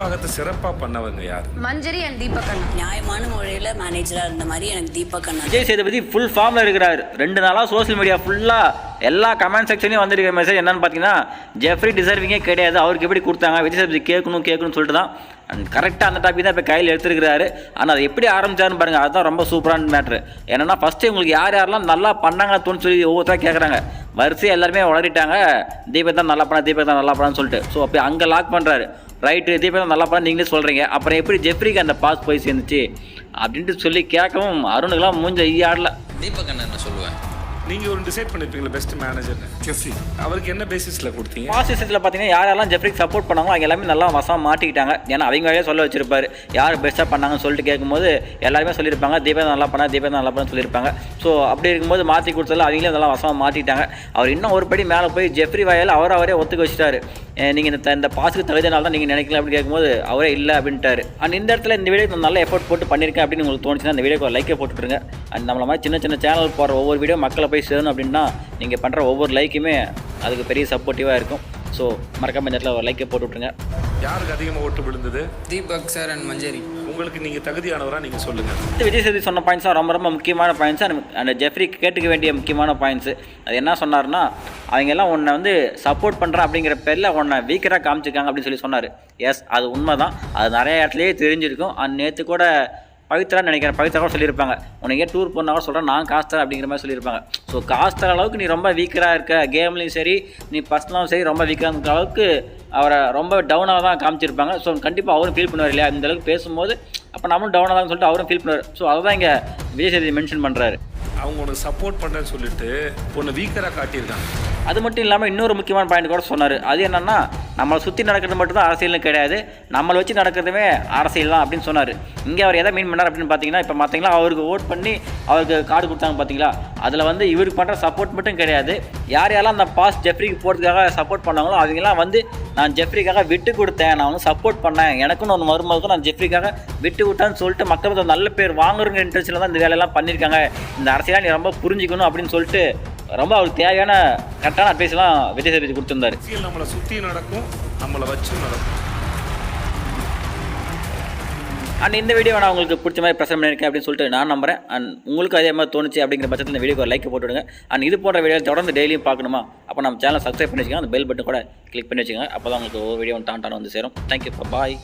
விவாகத்தை சிறப்பாக பண்ணவங்க யார்? மஞ்சரி அண்ட் தீபக் அண்ணா. நியாயமான முறையில் மேனேஜராக இருந்த மாதிரி எனக்கு தீபக் அண்ணா. விஜய் சேதுபதி ஃபுல் ஃபார்மில் இருக்கிறார். 2 நாளாக சோஷியல் மீடியா ஃபுல்லாக எல்லா கமெண்ட் செக்ஷன்லையும் வந்திருக்கிற மெசேஜ் என்னன்னு பார்த்தீங்கன்னா, ஜெஃப்ரி டிசர்விங்கே கிடையாது, அவருக்கு எப்படி கொடுத்தாங்க, விஜய் சேதுபதி கேட்கணும்னு சொல்லிட்டு தான் கரெக்டாக அந்த டாபிக் தான் இப்போ கையில் எடுத்துருக்கிறாரு. ஆனால் அதை எப்படி ஆரம்பிச்சாருன்னு பாருங்கள், அதுதான் ரொம்ப சூப்பரான மேட்ரு. ஏன்னா ஃபஸ்ட்டு உங்களுக்கு யாரெல்லாம் நல்லா பண்ணாங்கன்னு தோணுன்னு சொல்லி ஒவ்வொருத்தராக கேட்குறாங்க. வரிசையாக எல்லாருமே வளரிட்டாங்க, தீபக் தான் நல்லா பண்ணான்னு சொல்லிட்டு. ஸோ அப்போ அங்கே லாக் பண்ணுறாரு. ரைட்டு, தீபக் தான் நல்லா பண்ண நீங்களே சொல்கிறீங்க, அப்புறம் எப்படி ஜெஃப்ரிக்கு அந்த பாஸ் போய் சேர்ந்துச்சு அப்படின்ட்டு சொல்லி கேட்கவும் அருணுக்கெல்லாம் மூஞ்ச ஆடல. தீபக் அண்ணன் என்ன சொல்லுவேன், நீங்கள் ஒரு டிசைட் பண்ணிருப்பீங்களா பெஸ்ட் மேனேஜர் ஜெஃப்ரி, அவருக்கு என்ன பேசிஸில் கொடுத்தீங்க? பாஸ் விஷயத்தில் பார்த்தீங்கன்னா யாரெல்லாம் ஜெஃப்ரிக்கு சப்போர்ட் பண்ணாங்களோ அவங்க எல்லாமே நல்லா வசமாக மாட்டிக்கிட்டாங்க. ஏன்னா அவங்க சொல்ல வச்சிருப்பாரு யார் பெஸ்ட்டாக பண்ணாங்கன்னு சொல்லிட்டு கேட்கும்போது எல்லாருமே சொல்லியிருப்பாங்க தீபக் நல்லா பண்ணான்னு சொல்லியிருப்பாங்க. ஸோ அப்படி இருக்கும்போது மாற்றி கொடுத்ததில் அவங்களே நல்லா வசமாக மாட்டிக்கிட்டாங்க. அவர் இன்னும் ஒரு படி மேலே போய் ஜெஃப்ரி வாயால் அவரே ஒத்துக்க வச்சுட்டாரு. நீங்கள் இந்த பாஸுக்கு தகுதினால தான் நீங்கள் நினைக்கல அப்படின்னு கேட்கும்போது அவரே இல்லை அப்படின்ட்டாரு. அண்ட் இந்த இடத்துல இந்த வீடியோ நான் நல்லா எஃபோர்ட் போட்டு பண்ணியிருக்கேன் அப்படின்னு உங்களுக்கு தோணுச்சுன்னா இந்த வீடியோக்கு ஒரு லைக்கை போட்டுருங்க. அண்ட் நம்மள மாதிரி சின்ன சேனல் போடுற ஒவ்வொரு வீடியோ மக்களை போய் சேரணும் அப்படின்னா நீங்கள் பண்ணுற ஒவ்வொரு லைக்குமே அதுக்கு பெரிய சப்போர்ட்டிவாக இருக்கும். ஸோ மறக்காம இந்த இடத்துல ஒரு லைக்கை போட்டு விட்ருங்க. யாருக்கு அதிகமாக ஓட்டு விழுந்தது? தீபக் சார் அண்ட் மஞ்சரி. உங்களுக்கு நீங்கள் தகுதியானவராக நீங்கள் சொல்லுங்கள். விஜய் சேதுபதி சொன்ன பாயிண்ட்ஸ் தான் ரொம்ப முக்கியமான பாயிண்ட்ஸ். அந்த ஜெஃப்ரி கேட்டுக்க வேண்டிய முக்கியமான பாயிண்ட்ஸு. அது என்ன சொன்னார்னா, அவங்க எல்லாம் உன்னை வந்து சப்போர்ட் பண்ணுறேன் அப்படிங்கிற பேரில் உன்னை வீக்கராக காமிச்சிருக்காங்க அப்படின்னு சொல்லி சொன்னார். எஸ், அது உண்மை தான். அது நிறைய இடத்துலையே தெரிஞ்சிருக்கும். நேற்று கூட பவித்ரான்னு நினைக்கிறேன், பவித்ரா கூட சொல்லியிருப்பாங்க, உனக்கே டூர் போனால் கூட சொல்கிறேன் நான் காசு தரேன் அப்படிங்கிற மாதிரி சொல்லியிருப்பாங்க. ஸோ காசு தர அளவுக்கு நீ ரொம்ப வீக்கராக இருக்க, கேம்லேயும் சரி நீ பர்சனலாகவும் சரி ரொம்ப வீக்கராக இருக்கிற அளவுக்கு அவரை ரொம்ப டவுனாக தான் காமிச்சிருப்பாங்க. ஸோ கண்டிப்பாக அவரும் ஃபீல் பண்ணுவார் இல்லையா, இந்த அளவுக்கு பேசும்போது அப்போ நம்மளும் டவுனாக தான் சொல்லிட்டு அவரும் ஃபீல் பண்ணுவார். ஸோ அதை தான் இங்கே விஜய் சேதுபதி மென்ஷன் பண்ணுறாரு. அவங்க உனக்கு சப்போர்ட் பண்ணுறேன்னு சொல்லிட்டு உன்னை வீக்கராக காட்டியிருக்காங்க. அது மட்டும் இல்லாமல் இன்னொரு முக்கியமான பாயிண்ட் கூட சொன்னார். அது என்னென்னா, நம்மளை சுற்றி நடக்கிறது மட்டும் தான் அரசியல்னு கிடையாது, நம்மளை வச்சு நடக்கிறதுமே அரசியல் தான் அப்படின்னு சொன்னார். இங்கே அவர் எதை மீன் பண்ணார் அப்படின்னு பார்த்தீங்கன்னா, இப்போ பார்த்தீங்களா அவருக்கு ஓட் பண்ணி அவருக்கு கார்டு கொடுத்தாங்க பார்த்தீங்களா, அதில் வந்து இவருக்கு பண்ணுற சப்போர்ட் மட்டும் கிடையாது, யாரெல்லாம் அந்த பாஸ் ஜெஃப்ரிக்கு போகிறதுக்காக சப்போர்ட் பண்ணாங்களோ அவங்கெல்லாம் வந்து நான் ஜெஃப்ரிக்காக விட்டு கொடுத்தேன், நான் வந்து சப்போர்ட் பண்ணேன், எனக்குன்னு ஒன்று வரும்போது நான் ஜெஃப்ரிக்காக விட்டு விட்டேன்னு சொல்லிட்டு மக்களுக்கு நல்ல பேர் வாங்குறங்கிற இன்ட்ரெஸ்ட்டில் தான் இந்த வேலையெல்லாம் பண்ணியிருக்காங்க. இந்த அரசியலாக நீ ரொம்ப புரிஞ்சிக்கணும் அப்படின்னு சொல்லிட்டு ரொம்ப அவருக்கு தேவையான கரெக்டான அட்வைஸ்லாம் விஜய் சேதுபதி கொடுத்துருந்தாரு. நம்மளை சுற்றி நடக்கும், நம்மளை வச்சு நடக்கும். அண்ட் இந்த வீடியோ நான் உங்களுக்கு பிடிச்ச மாதிரி ப்ரெசென்ட் பண்ணியிருக்கேன் அப்படின்னு சொல்லிட்டு நான் நம்புறேன். அண்ட் உங்களுக்கு அதே மாதிரி தோணுச்சு அப்படிங்கிற பட்சத்தில் இந்த வீடியோக்கு ஒரு லைக் போட்டுவிடுங்க. அண்ட் இது போன்ற வீடியோ தொடர்ந்து டெய்லியும் பார்க்கணுமா, அப்போ நம்ம சேனலை சப்ஸ்கிரைப் பண்ணி வச்சுக்கோங்க, அந்த பெல் பட்டன் கூட கிளிக் பண்ணி வச்சுக்கோங்க. அப்போ தான் உங்களுக்கு ஒவ்வொரு வீடியோ டான் வந்து சேரும். தேங்க்யூ, பாய்.